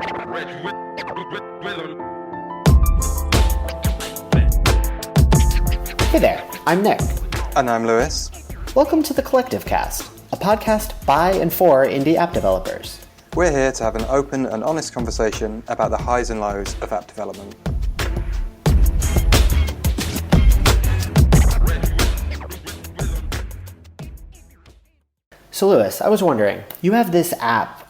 Hey there, I'm Nick. And I'm Lewis. Welcome to the Collective Cast, a podcast by and for indie app developers. We're here to have an open and honest conversation about the highs and lows of app development. So Lewis, I was wondering, you have this app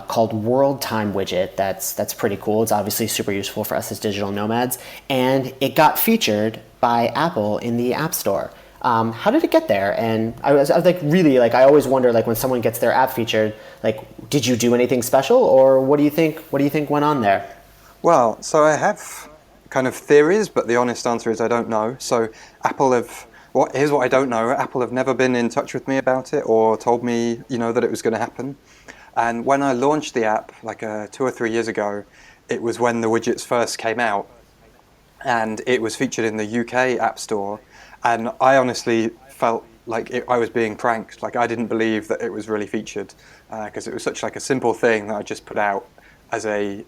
called World Time Widget that's pretty cool. It's obviously super useful for us as digital nomads, and it got featured by Apple in the App Store. How did it get there? And I was like, really, like, I always wonder, like, when someone gets their app featured, like, did you do anything special, or what do you think went on there? Well, so I have kind of theories, but the honest answer is I don't know. So here's what I don't know. Apple have never been in touch with me about it or told me, that it was going to happen. And when I launched the app, like 2 or 3 years ago, it was when the widgets first came out, and it was featured in the UK App Store. And I honestly felt like I was being pranked. Like, I didn't believe that it was really featured because it was such like a simple thing that I just put out as an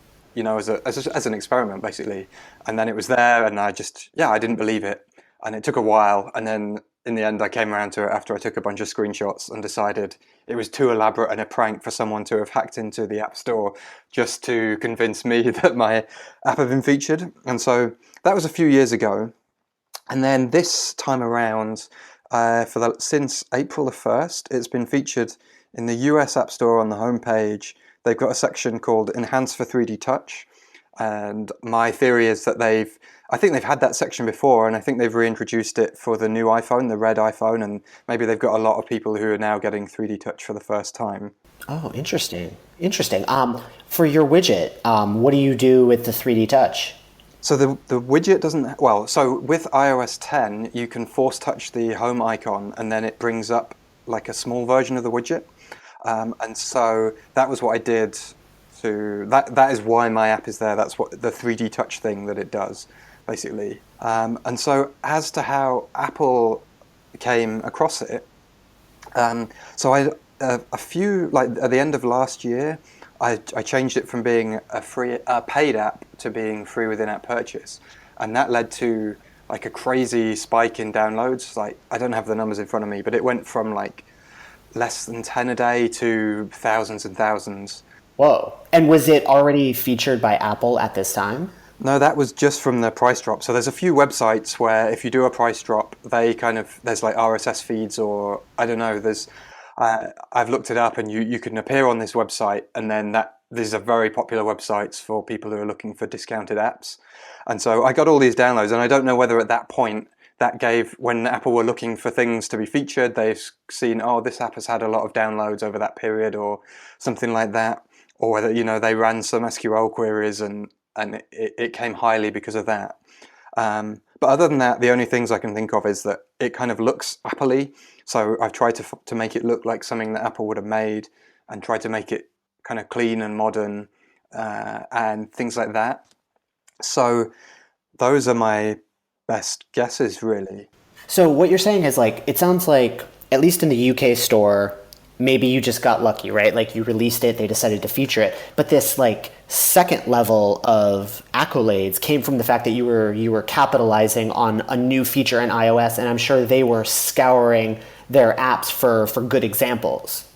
experiment, basically. And then it was there, and I didn't believe it. And it took a while, and then in the end I came around to it after I took a bunch of screenshots and decided it was too elaborate and a prank for someone to have hacked into the App Store just to convince me that my app had been featured. And so that was a few years ago. And then this time around, since April the 1st, it's been featured in the US App Store on the homepage. They've got a section called Enhance for 3D Touch. And my theory is that I think they've had that section before, and I think they've reintroduced it for the new iPhone, the red iPhone, and maybe they've got a lot of people who are now getting 3D Touch for the first time. Oh, interesting. For your widget, what do you do with the 3D Touch? So the widget doesn't, so with iOS 10, you can force touch the home icon, and then it brings up like a small version of the widget. And so that was what I did. That is why my app is there. That's what the 3D Touch thing that it does, basically. And so as to how Apple came across it, so at the end of last year, I changed it from being a paid app to being free with in-app purchase, and that led to like a crazy spike in downloads. Like, I don't have the numbers in front of me, but it went from like less than 10 a day to thousands and thousands. Whoa. And was it already featured by Apple at this time? No, that was just from the price drop. So there's a few websites where if you do a price drop, there's like RSS feeds, or I don't know, I've looked it up, and you can appear on this website, and then these are very popular websites for people who are looking for discounted apps. And so I got all these downloads, and I don't know whether at that point when Apple were looking for things to be featured, they've seen, this app has had a lot of downloads over that period or something like that. Or whether, they ran some SQL queries and it came highly because of that. But other than that, the only things I can think of is that it kind of looks Apple-y. So I've tried to make it look like something that Apple would have made, and tried to make it kind of clean and modern and things like that. So those are my best guesses, really. So what you're saying is, like, it sounds like, at least in the UK store, maybe you just got lucky, right? Like, you released it, they decided to feature it. But this like second level of accolades came from the fact that you were capitalizing on a new feature in iOS, and I'm sure they were scouring their apps for good examples.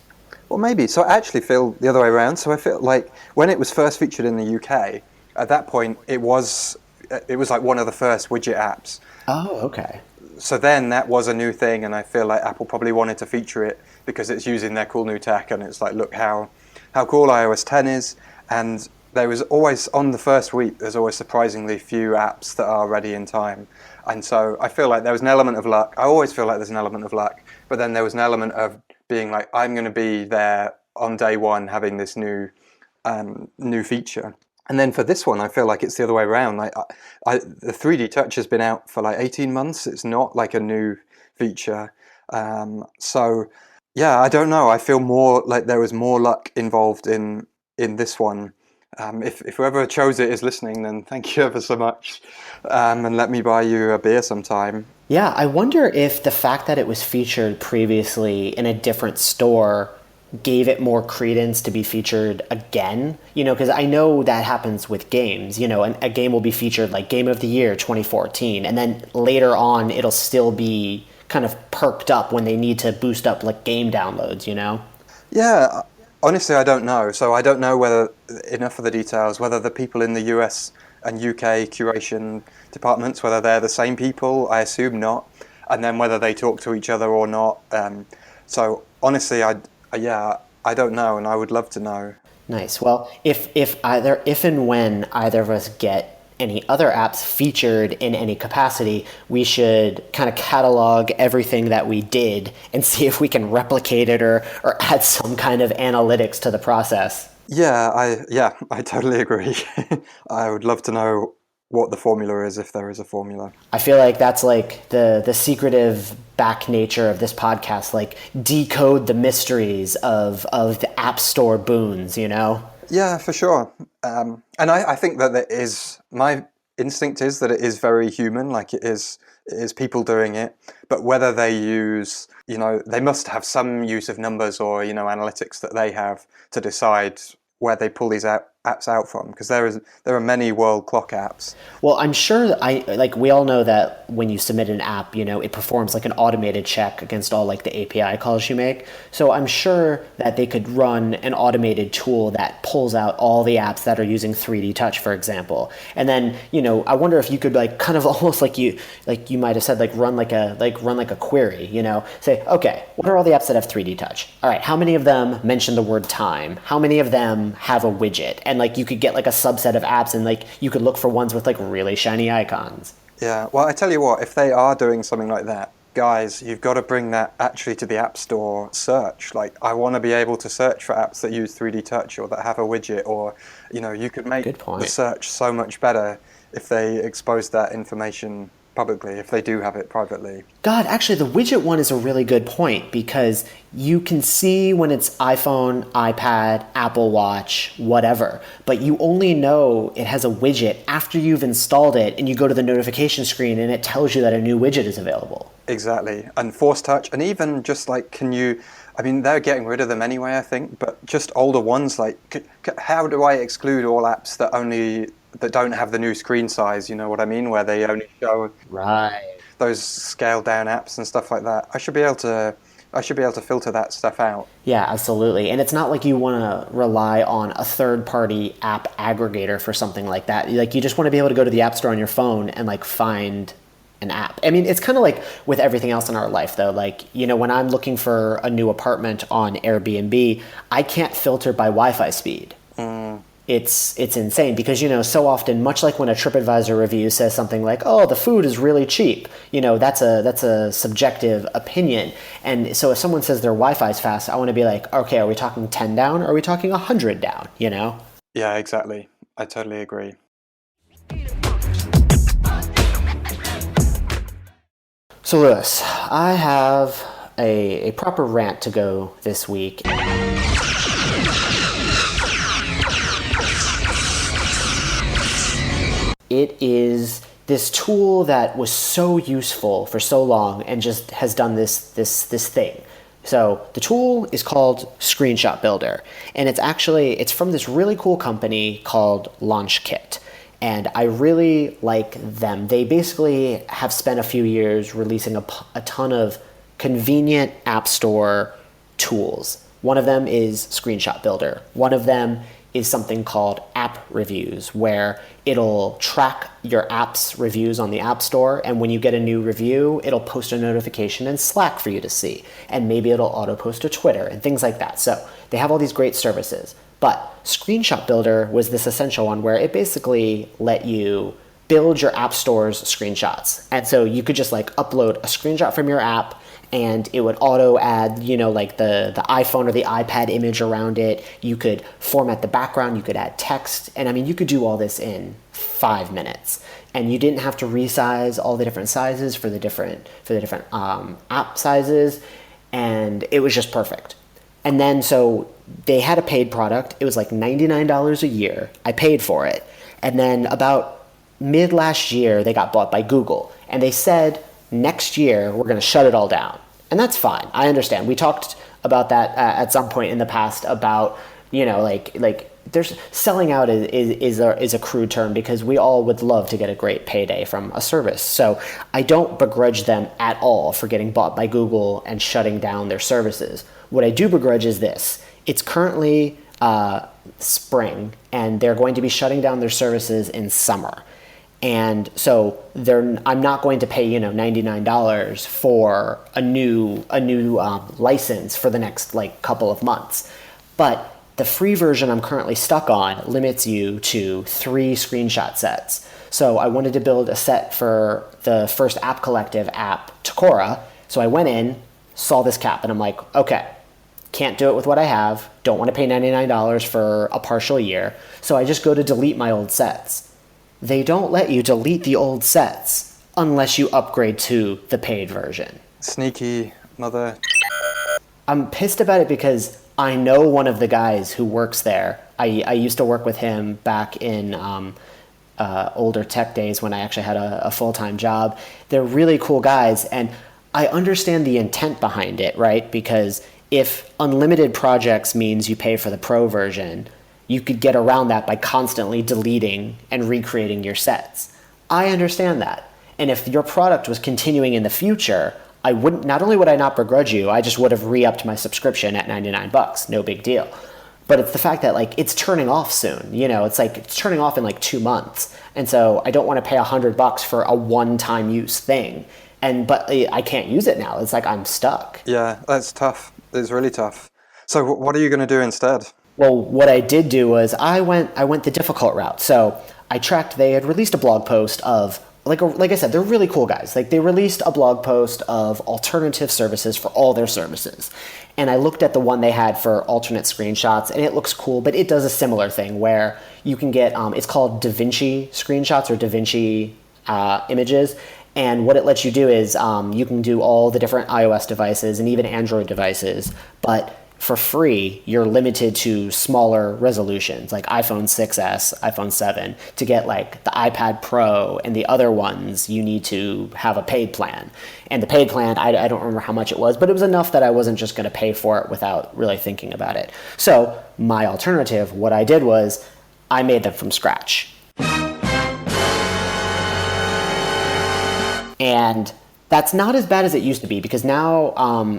Well, maybe. So I actually feel the other way around. So I feel like when it was first featured in the UK, at that point it was like one of the first widget apps. Oh, okay. So then that was a new thing, and I feel like Apple probably wanted to feature it because it's using their cool new tech, and it's like, look how cool iOS 10 is. And there was always, on the first week, there's always surprisingly few apps that are ready in time. And so I feel like there was an element of luck. I always feel like there's an element of luck, but then there was an element of being like, I'm going to be there on day one having this new feature. And then for this one, I feel like it's the other way around. Like, the 3D Touch has been out for like 18 months. It's not like a new feature. So yeah, I don't know. I feel more like there was more luck involved in this one. If whoever chose it is listening, then thank you ever so much. And let me buy you a beer sometime. Yeah, I wonder if the fact that it was featured previously in a different store gave it more credence to be featured again, because I know that happens with games, and a game will be featured like Game of the Year 2014, and then later on it'll still be kind of perked up when they need to boost up like game downloads, Yeah, honestly, I don't know. So I don't know whether enough of the details, whether the people in the US and UK curation departments, whether they're the same people. I assume not, and then whether they talk to each other or not. So honestly, I don't know, and I would love to know. Nice. Well, if and when either of us get any other apps featured in any capacity, we should kind of catalog everything that we did and see if we can replicate it or add some kind of analytics to the process. I totally agree. I would love to know what the formula is, if there is a formula. I feel like that's like the secretive back nature of this podcast, like decode the mysteries of the App Store boons, Yeah, for sure. And I think that my instinct is that it is very human, like it is people doing it. But whether they use, they must have some use of numbers or, analytics that they have to decide where they pull these apps out from, because there are many world clock apps. Well, I'm sure we all know that when you submit an app, it performs like an automated check against all like the API calls you make. So I'm sure that they could run an automated tool that pulls out all the apps that are using 3D touch, for example. And then, I wonder if you could like kind of almost like you might have said, run like a query, say, okay, what are all the apps that have 3D touch? All right, how many of them mention the word time? How many of them have a widget? And like you could get like a subset of apps, and like you could look for ones with like really shiny icons. Yeah, well, I tell you what, if they are doing something like that, guys, you've got to bring that actually to the App Store search. Like, I want to be able to search for apps that use 3D touch or that have a widget, or you could make the search so much better if they expose that information publicly, if they do have it privately. God, actually, the widget one is a really good point, because you can see when it's iPhone, iPad, Apple Watch, whatever, but you only know it has a widget after you've installed it and you go to the notification screen and it tells you that a new widget is available. Exactly. And Force Touch, and even just like, they're getting rid of them anyway, I think, but just older ones, like, how do I exclude all apps that don't have the new screen size, you know what I mean, where they only show those scaled down apps and stuff like that? I should be able to filter that stuff out. Yeah, absolutely. And it's not like you want to rely on a third-party app aggregator for something like that. Like, you just want to be able to go to the App Store on your phone and like find an app. I mean, it's kind of like with everything else in our life, though. Like, when I'm looking for a new apartment on Airbnb, I can't filter by Wi-Fi speed. It's insane, because, so often, much like when a TripAdvisor review says something like, oh, the food is really cheap, that's a subjective opinion. And so if someone says their Wi-Fi is fast, I want to be like, okay, are we talking 10 down? Or are we talking 100 down, Yeah, exactly. I totally agree. So Lewis, I have a proper rant to go this week. It is this tool that was so useful for so long and just has done this thing. So the tool is called Screenshot Builder, and it's from this really cool company called LaunchKit. And I really like them. They basically have spent a few years releasing a ton of convenient App Store tools. One of them is Screenshot Builder. One of them is something called App Reviews, where it'll track your app's reviews on the App Store, and when you get a new review, it'll post a notification in Slack for you to see, and maybe it'll auto-post to Twitter and things like that. So they have all these great services, but Screenshot Builder was this essential one where it basically let you build your App Store's screenshots. And so you could just like upload a screenshot from your app, and it would auto add, like the iPhone or the iPad image around it. You could format the background, you could add text, and you could do all this in 5 minutes. And you didn't have to resize all the different sizes for the different app sizes, and it was just perfect. And then so they had a paid product. It was like $99 a year. I paid for it. And then about mid last year, they got bought by Google, and they said, next year, we're going to shut it all down. And that's fine. I understand. We talked about that at some point in the past about, like there's selling out is a crude term because we all would love to get a great payday from a service. So I don't begrudge them at all for getting bought by Google and shutting down their services. What I do begrudge is this. It's currently spring, and they're going to be shutting down their services in summer. And so I'm not going to pay $99 for a new license for the next couple of months. But the free version I'm currently stuck on limits you to 3 screenshot sets. So I wanted to build a set for the first App Collective app, Takora. So I went in, saw this cap, and I'm like, okay, can't do it with what I have. Don't want to pay $99 for a partial year. So I just go to delete my old sets. They don't let you delete the old sets unless you upgrade to the paid version. Sneaky mother. I'm pissed about it because I know one of the guys who works there. I used to work with him back in older tech days when I actually had a full-time job. They're really cool guys, and I understand the intent behind it, right? Because if unlimited projects means you pay for the pro version, you could get around that by constantly deleting and recreating your sets. I understand that. And if your product was continuing in the future, not only would I not begrudge you, I just would have re-upped my subscription at $99, no big deal. But it's the fact that it's turning off soon. It's turning off in 2 months. And so I don't want to pay $100 for a one-time use thing. But I can't use it now. It's I'm stuck. Yeah, that's tough. It's really tough. So what are you going to do instead? Well, what I did do was I went the difficult route. So I tracked, they had released a blog post of, like I said, they're really cool guys. They released a blog post of alternative services for all their services. And I looked at the one they had for alternate screenshots, and it looks cool, but it does a similar thing where you can get, it's called Davinci screenshots or Davinci images. And what it lets you do is you can do all the different iOS devices and even Android devices, but for free, you're limited to smaller resolutions like iPhone 6s, iPhone 7. To get the iPad Pro and the other ones, you need to have a paid plan. And the paid plan, I don't remember how much it was, but it was enough that I wasn't just going to pay for it without really thinking about it. So my alternative, what I did was I made them from scratch. And that's not as bad as it used to be because now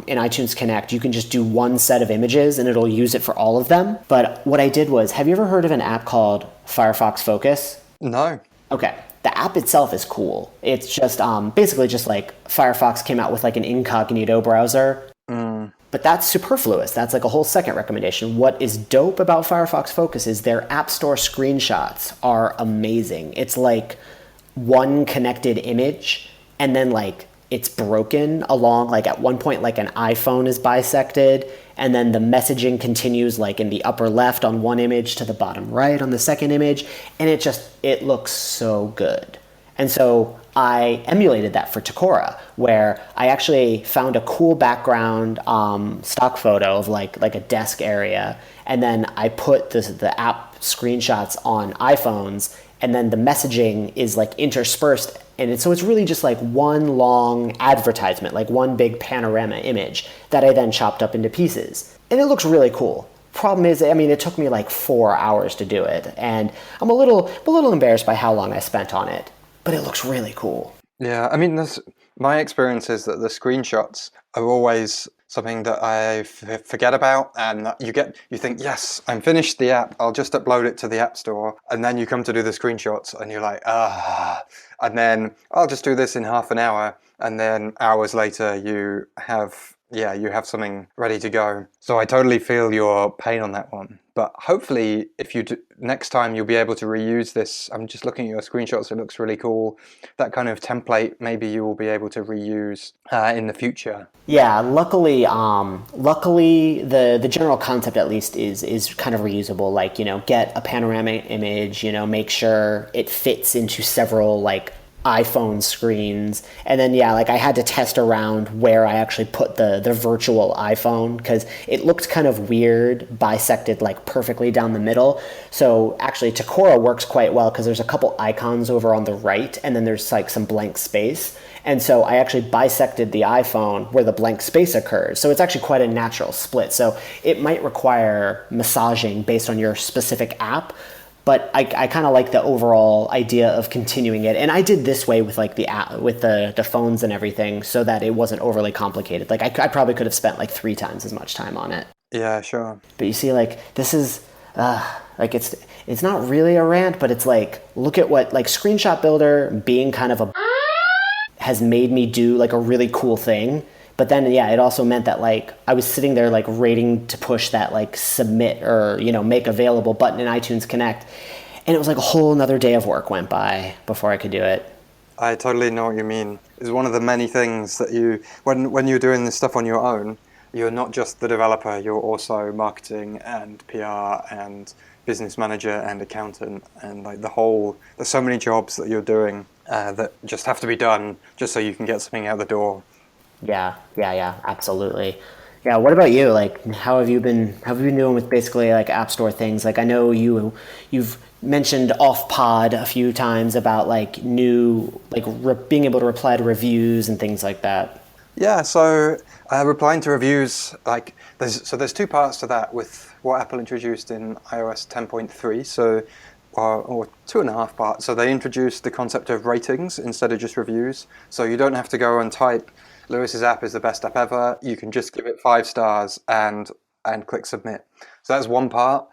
in iTunes Connect, you can just do one set of images and it'll use it for all of them. But what I did was, have you ever heard of an app called Firefox Focus? No. Okay. The app itself is cool. It's just basically just Firefox came out with an incognito browser. But that's superfluous. That's a whole second recommendation. What is dope about Firefox Focus is their App Store screenshots are amazing. It's one connected image and then it's broken along, at one point, an iPhone is bisected, and then the messaging continues, in the upper left on one image to the bottom right on the second image, and it looks so good. And so I emulated that for Takora, where I actually found a cool background stock photo of, a desk area, and then I put the app screenshots on iPhones, and then the messaging is interspersed. And so it's really just one long advertisement, one big panorama image that I then chopped up into pieces. And it looks really cool. Problem is, it took me 4 hours to do it. And I'm a little embarrassed by how long I spent on it. But it looks really cool. Yeah, my experience is that the screenshots are always something that I forget about, and you think, yes, I'm finished the app, I'll just upload it to the App Store, and then you come to do the screenshots, and you're and then I'll just do this in half an hour, and then hours later you have something ready to go. So I totally feel your pain on that one. But hopefully, if you next time you'll be able to reuse this. I'm just looking at your screenshots; it looks really cool. That kind of template, maybe you will be able to reuse in the future. Yeah, luckily, the general concept at least is kind of reusable. Get a panoramic image. Make sure it fits into several iPhone screens. And then, yeah, like I had to test around where I actually put the virtual iPhone because it looked kind of weird, bisected like perfectly down the middle. So actually, Tacora works quite well because there's a couple icons over on the right, and then there's like some blank space. And so I actually bisected the iPhone where the blank space occurs. So it's actually quite a natural split. So it might require massaging based on your specific app, but I kind of like the overall idea of continuing it. And I did this way with like the app, with the phones and everything, so that it wasn't overly complicated. Like I probably could have spent like 3 times as much time on it. Yeah, sure. But you see, like this is like it's not really a rant, but it's like look at what like Screenshot Builder being kind of a has made me do like a really cool thing. But then, yeah, it also meant that like I was sitting there like waiting to push that like submit or, make available button in iTunes Connect. And it was like a whole another day of work went by before I could do it. I totally know what you mean. It's one of the many things that when you're doing this stuff on your own, you're not just the developer, you're also marketing and PR and business manager and accountant and like there's so many jobs that you're doing that just have to be done just so you can get something out the door. Yeah, absolutely. Yeah, what about you? Like, how have you been doing with basically like App Store things? Like, I know you've mentioned off pod a few times about like new like being able to reply to reviews and things like that. Yeah, so replying to reviews, like there's 2 parts to that with what Apple introduced in iOS 10.3. So or 2.5 parts. So they introduced the concept of ratings instead of just reviews. So you don't have to go and type Lewis's app is the best app ever. You can just give it 5 stars and click submit. So that's one part.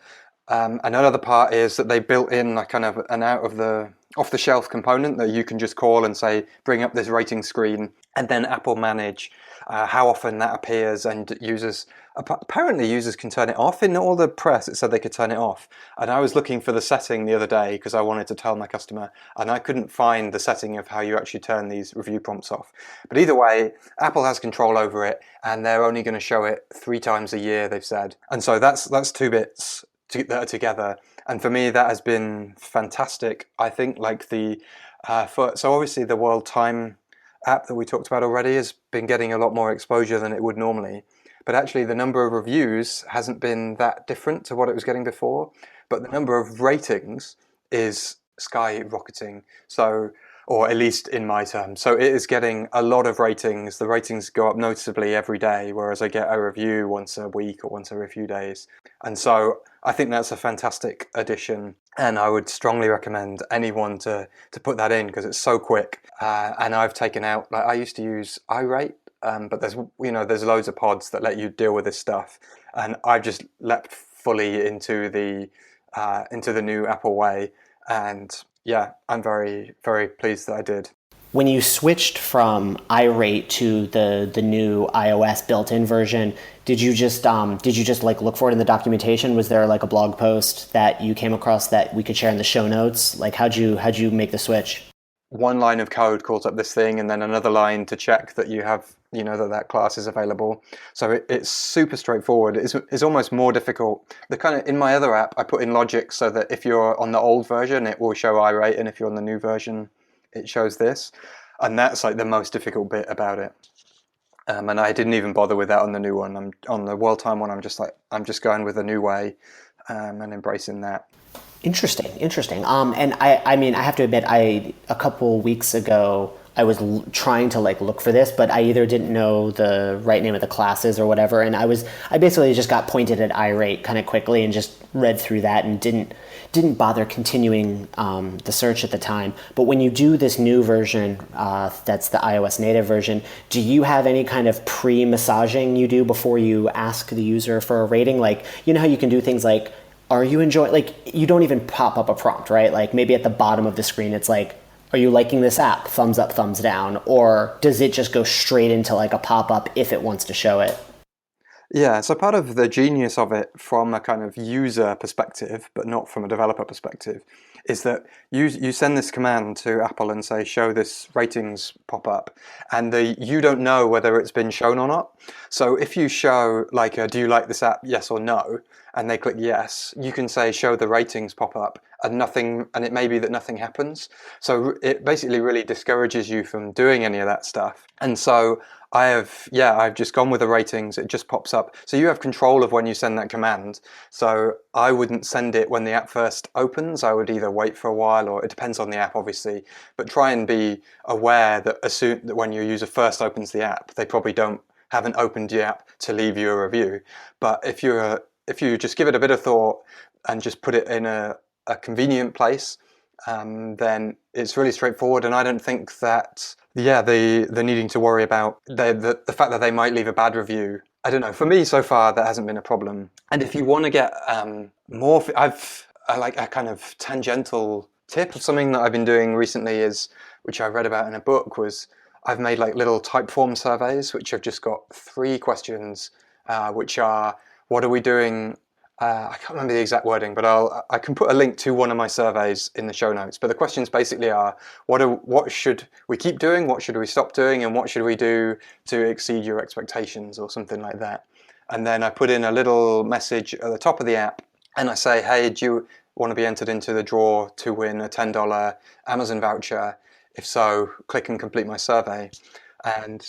Another part is that they built in like kind of an off-the-shelf component that you can just call and say, bring up this rating screen, and then Apple manage how often that appears, and apparently users can turn it off. In all the press, it said they could turn it off. And I was looking for the setting the other day because I wanted to tell my customer, and I couldn't find the setting of how you actually turn these review prompts off. But either way, Apple has control over it, and they're only going to show it 3 times a year, they've said. And so that's 2 bits that are together, and for me that has been fantastic. I think like so obviously the World Time app that we talked about already has been getting a lot more exposure than it would normally, but actually the number of reviews hasn't been that different to what it was getting before, but the number of ratings is skyrocketing. So, or at least in my terms. So it is getting a lot of ratings. The ratings go up noticeably every day, whereas I get a review once a week or once every few days. And so I think that's a fantastic addition, and I would strongly recommend anyone to put that in because it's so quick. And I've taken out, like I used to use iRate, but there's loads of pods that let you deal with this stuff, and I've just leapt fully into the new Apple way, and yeah, I'm very, very pleased that I did. When you switched from iRate to the new iOS built-in version, did you just like look for it in the documentation? Was there like a blog post that you came across that we could share in the show notes? Like how'd you make the switch? One line of code calls up this thing, and then another line to check that you have, that class is available. So it's super straightforward. It's almost more difficult. In my other app, I put in logic so that if you're on the old version, it will show iRate, and if you're on the new version, it shows this. And that's like the most difficult bit about it. And I didn't even bother with that on the new one. On the World Time one, I'm just going with a new way, and embracing that. Interesting. And I mean, I have to admit, a couple weeks ago, I was trying to like look for this, but I either didn't know the right name of the classes or whatever, and I basically just got pointed at iRate kind of quickly and just read through that and didn't bother continuing the search at the time. But when you do this new version, that's the iOS native version, do you have any kind of pre-massaging you do before you ask the user for a rating? Like, you know how you can do things like, are you enjoying, like you don't even pop up a prompt, right? Like maybe at the bottom of the screen, it's like, are you liking this app? Thumbs up, thumbs down. Or does it just go straight into like a pop-up if it wants to show it? Yeah, so part of the genius of it from a kind of user perspective, but not from a developer perspective, is that you send this command to Apple and say, show this ratings pop-up, and you don't know whether it's been shown or not. So if you show, like, do you like this app, yes or no, and they click yes, you can say show the ratings pop up, and nothing, and it may be that nothing happens. So it basically really discourages you from doing any of that stuff. And so I've just gone with the ratings. It just pops up. So you have control of when you send that command. So I wouldn't send it when the app first opens. I would either wait for a while, or it depends on the app, obviously, but try and be aware that that when your user first opens the app, they probably haven't opened the app to leave you a review. But if you just give it a bit of thought and just put it in a convenient place, then it's really straightforward. And I don't think that the needing to worry about the fact that they might leave a bad review. I don't know. For me, so far, that hasn't been a problem. And if you want to get more, I like a kind of tangential tip of something that I've been doing recently which I read about in a book, was I've made like little Typeform surveys, which have just got 3 questions, which are, what are we doing? I can't remember the exact wording, but I can put a link to one of my surveys in the show notes. But the questions basically are, what should we keep doing? What should we stop doing? And what should we do to exceed your expectations, or something like that? And then I put in a little message at the top of the app, and I say, hey, do you want to be entered into the draw to win a $10 Amazon voucher? If so, click and complete my survey. And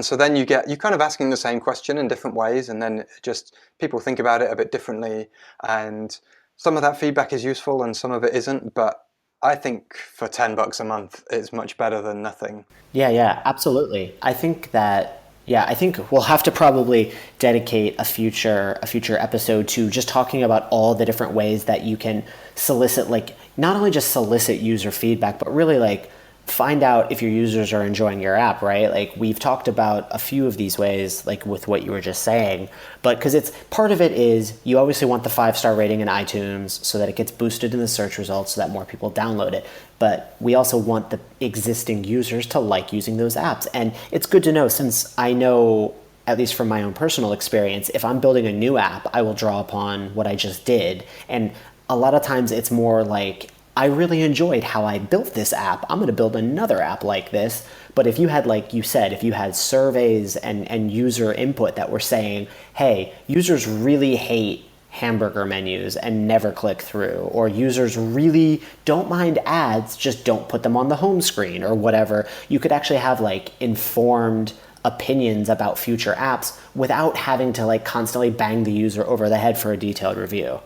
so then you kind of asking the same question in different ways, and then just people think about it a bit differently. And some of that feedback is useful and some of it isn't, but I think for $10 a month, it's much better than nothing. Yeah, absolutely. I think we'll have to probably dedicate a future episode to just talking about all the different ways that you can solicit, like not only just solicit user feedback, but really like find out if your users are enjoying your app, right? Like we've talked about a few of these ways, like with what you were just saying, but because it's part of it is you obviously want the 5-star rating in iTunes so that it gets boosted in the search results so that more people download it. But we also want the existing users to like using those apps. And it's good to know, since I know, at least from my own personal experience, if I'm building a new app, I will draw upon what I just did. And a lot of times it's more like, I really enjoyed how I built this app. I'm going to build another app like this. But if you had, like you said, if you had surveys and user input that were saying, hey, users really hate hamburger menus and never click through, or users really don't mind ads, just don't put them on the home screen, or whatever, you could actually have like informed opinions about future apps without having to like constantly bang the user over the head for a detailed review.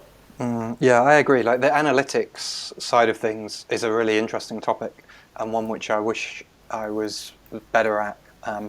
Yeah, I agree. Like the analytics side of things is a really interesting topic, and one which I wish I was better at.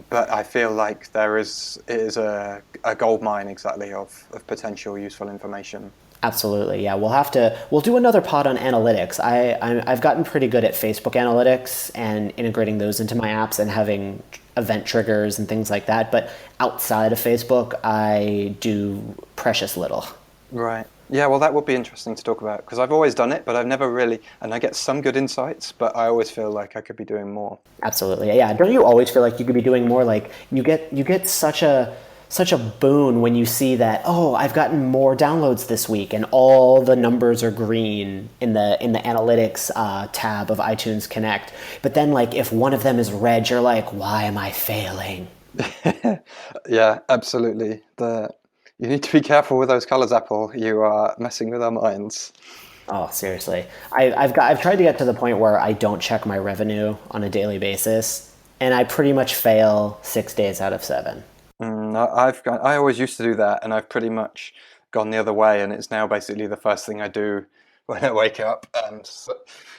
But I feel like it is a gold mine, exactly, of potential useful information. Absolutely, yeah. We'll do another pod on analytics. I've gotten pretty good at Facebook analytics and integrating those into my apps and having event triggers and things like that. But outside of Facebook, I do precious little. Right. Yeah, well, that would be interesting to talk about, because I've always done it, but I've never really, and I get some good insights, but I always feel like I could be doing more. Absolutely, yeah. Don't you always feel like you could be doing more? Like you get such a boon when you see that, oh, I've gotten more downloads this week, and all the numbers are green in the analytics tab of iTunes Connect. But then, like, if one of them is red, you're like, why am I failing? Yeah, absolutely. You need to be careful with those colors, Apple. You are messing with our minds. Oh, seriously. I've tried to get to the point where I don't check my revenue on a daily basis, and I pretty much fail 6 days out of 7. I always used to do that, and I've pretty much gone the other way, and it's now basically the first thing I do when I wake up. And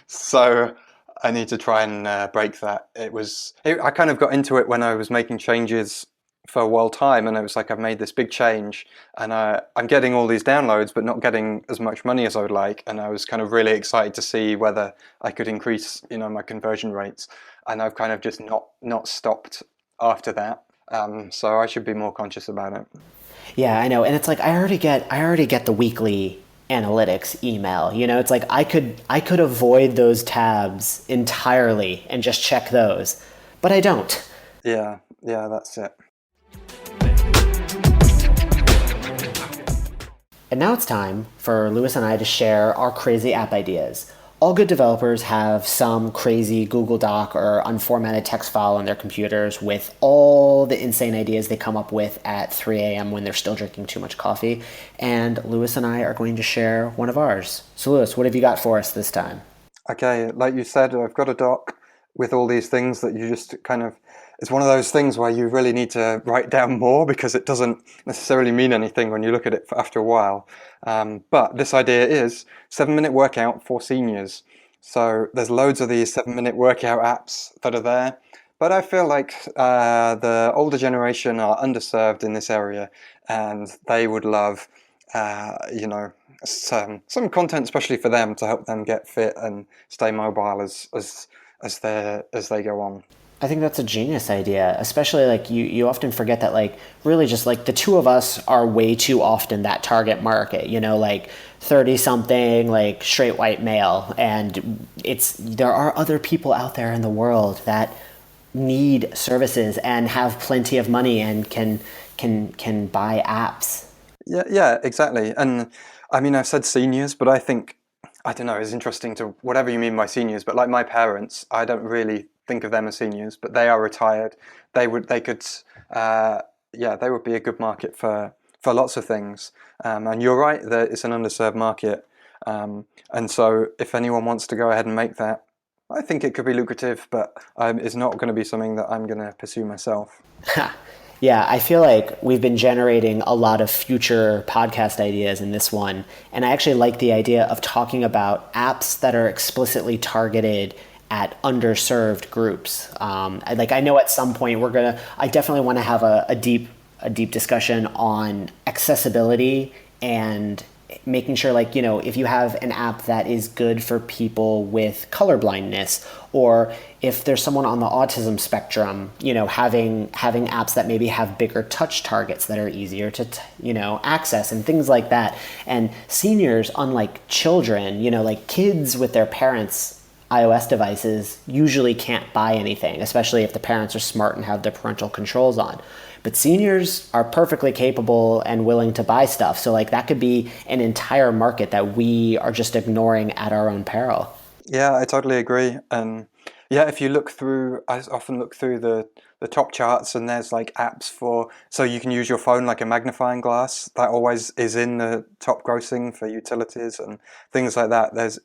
so I need to try and break that. I kind of got into it when I was making changes for a while time, and it was like, I've made this big change, and I'm getting all these downloads but not getting as much money as I would like, and I was kind of really excited to see whether I could increase my conversion rates, and I've kind of just not stopped after that. So I should be more conscious about it. Yeah, I know. And it's like I already get the weekly analytics email. It's like I could avoid those tabs entirely and just check those, but I don't. Yeah, that's it. And now it's time for Lewis and I to share our crazy app ideas. all good developers have some crazy Google Doc or unformatted text file on their computers with all the insane ideas they come up with at 3 a.m. when they're still drinking too much coffee. And Lewis and I are going to share one of ours. So Lewis, what have you got for us this time? Okay, like you said, I've got a doc with all these things that you just kind of, it's one of those things where you really need to write down more because it doesn't necessarily mean anything when you look at it after a while. But this idea is 7-minute workout for seniors. So there's loads of these 7-minute workout apps that are there. But I feel like the older generation are underserved in this area, and they would love, you know, some content, especially for them, to help them get fit and stay mobile as they go on. I think that's a genius idea, especially like you often forget that like really just like the two of us are way too often that target market, you know, like 30 something, like straight white male. And there are other people out there in the world that need services and have plenty of money and can buy apps. Yeah, exactly. And I mean, I've said seniors, but I don't know, it's interesting to whatever you mean by seniors, but like my parents, I don't really think of them as seniors, but they are retired. They could, they would be a good market for lots of things. And you're right that it's an underserved market. And so if anyone wants to go ahead and make that, I think it could be lucrative, but it's not going to be something that I'm going to pursue myself. Yeah, I feel like we've been generating a lot of future podcast ideas in this one. And I actually like the idea of talking about apps that are explicitly targeted at underserved groups. I know at some point I definitely want to have a deep discussion on accessibility and making sure, like, you know, if you have an app that is good for people with color blindness, or if there's someone on the autism spectrum, you know, having apps that maybe have bigger touch targets that are easier to, access and things like that. And seniors, unlike children, you know, like kids with their parents' iOS devices usually can't buy anything, especially if the parents are smart and have their parental controls on. But seniors are perfectly capable and willing to buy stuff. So like that could be an entire market that we are just ignoring at our own peril. Yeah, I totally agree. And yeah, if you look through, I often look through the top charts, and there's like apps so you can use your phone like a magnifying glass. That always is in the top grossing for utilities and things like that.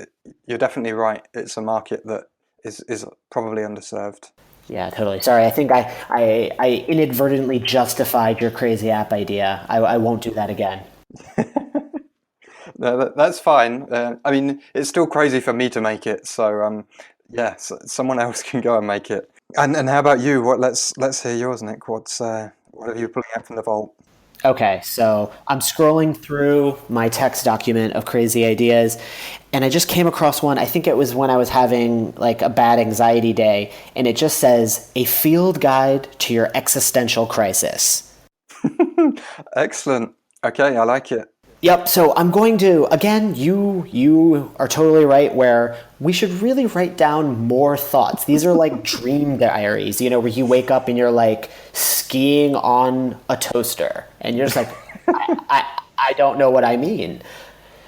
You're definitely right. It's a market that is probably underserved. Yeah, totally. Sorry, I think I inadvertently justified your crazy app idea. I won't do that again. No, that's fine. I mean, it's still crazy for me to make it. So someone else can go and make it. And how about you? Let's hear yours, Nick. What are you pulling out from the vault? Okay, so I'm scrolling through my text document of crazy ideas, and I just came across one. I think it was when I was having like a bad anxiety day, and it just says, "A field guide to your existential crisis." Excellent. Okay, I like it. Yep, so I'm going to, again, you are totally right, where we should really write down more thoughts. These are like dream diaries, you know, where you wake up and you're like skiing on a toaster and you're just like, I don't know what I mean.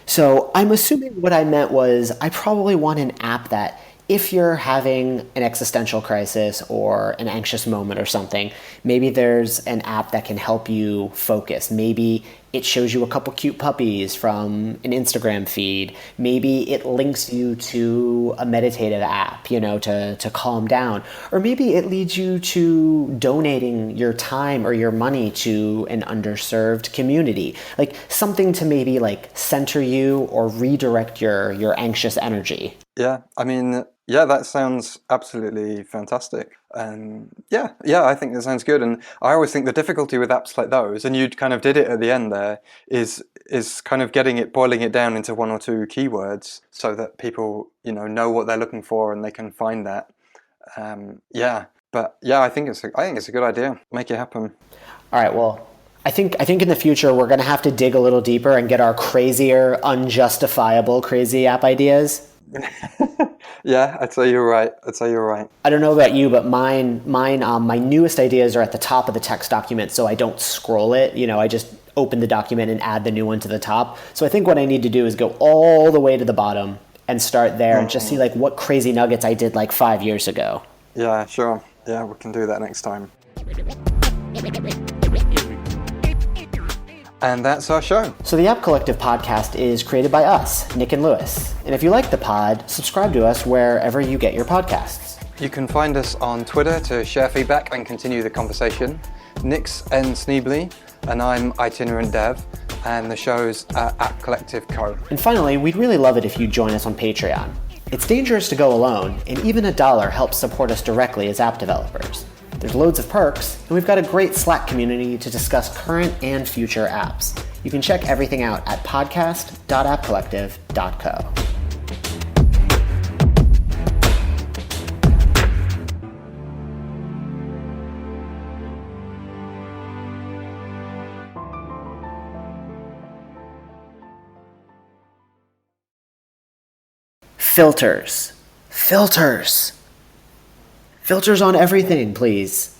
So I'm assuming what I meant was I probably want an app that if you're having an existential crisis or an anxious moment or something, maybe there's an app that can help you focus. Maybe it shows you a couple cute puppies from an Instagram feed. Maybe it links you to a meditative app, you know, to calm down. Or maybe it leads you to donating your time or your money to an underserved community. Like something to maybe like center you or redirect your anxious energy. Yeah, I mean, yeah, that sounds absolutely fantastic. And yeah, I think that sounds good. And I always think the difficulty with apps like those, and you kind of did it at the end there, is kind of boiling it down into one or two keywords so that people, you know what they're looking for and they can find that. But yeah, I think it's a good idea. Make it happen. All right, well, I think in the future we're going to have to dig a little deeper and get our crazier, unjustifiable crazy app ideas. Yeah, I'd say you're right. I don't know about you, but mine, my newest ideas are at the top of the text document, so I don't scroll it. You know, I just open the document and add the new one to the top. So I think what I need to do is go all the way to the bottom and start there and just see like what crazy nuggets I did like 5 years ago. Yeah, sure. Yeah, we can do that next time. And that's our show. So the App Collective podcast is created by us, Nick and Lewis. And if you like the pod, subscribe to us wherever you get your podcasts. You can find us on Twitter to share feedback and continue the conversation. Nick's N. Sneebly, and I'm Itinerant Dev, and the show's App Collective Co. And finally, we'd really love it if you join us on Patreon. It's dangerous to go alone, and even $1 helps support us directly as app developers. There's loads of perks, and we've got a great Slack community to discuss current and future apps. You can check everything out at podcast.appcollective.co. Filters. Filters. Filters on everything, please.